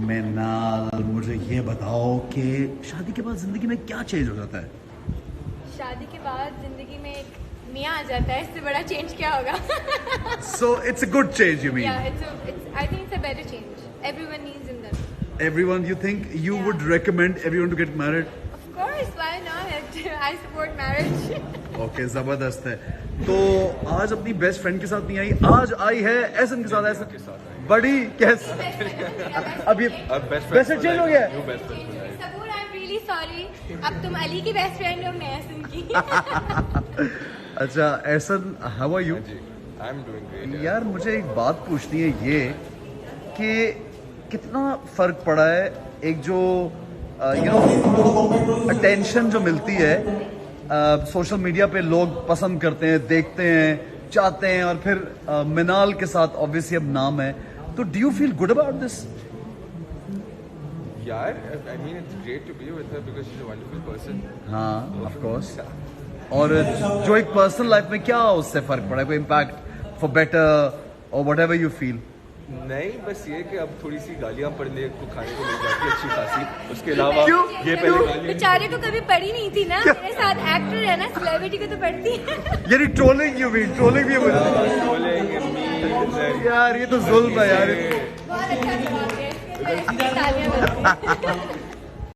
मिनाल, मुझे ये बताओ कि शादी के बाद जिंदगी में क्या चेंज हो जाता है? शादी के बाद जिंदगी में एक मियाँ आ जाता है, इससे बड़ा चेंज क्या होगा? So it's a good change, you mean? Yeah, I think it's a better change. Everyone needs in them. Everyone, you think you Yeah. would recommend everyone to get married? Of course, why not? I support marriage. Okay, जबरदस्त है। तो आज अपनी best friend के साथ नहीं आई, आज आई है एहसन के साथ। एहसन बड़ी कैस अब ये बेस्ट चेंज हो गया है। सबूर, आई एम रियली सॉरी। अब तुम अली की बेस्ट फ्रेंड हो, मैं हसन की। अच्छा Ehsan, how are you? I am doing great. यार मुझे एक बात पूछनी है ये कि कितना फर्क पड़ा है एक जो अटेंशन जो मिलती है सोशल मीडिया पे, लोग पसंद करते हैं, देखते हैं, चाहते हैं, और फिर मिनाल के साथ ऑब्वियसली अब नाम है, तो do you feel good about this? यार, I mean it's great to be with her because she's a wonderful person. हाँ ऑफ कोर्स। और जो एक पर्सनल लाइफ में क्या उससे फर्क पड़ा है, कोई इम्पैक्ट फॉर बेटर और वट एवर यू फील? नहीं, बस ये कि अब थोड़ी सी गालियां पढ़ने को, खाने को मिल जाती है अच्छी खासी। उसके अलावा क्यों? ये पहले गालियां बेचारे को कभी पड़ी नहीं थी ना, मेरे साथ एक्टर है ना, सेलिब्रिटी को तो पड़ती है। यानी ट्रोलिंग, यू मीन ट्रोलिंग भी बोलेंगे यार ये तो जुल्म है यार। बहुत अच्छा जवाब दिया, इसके लिए तालियां बजाओ।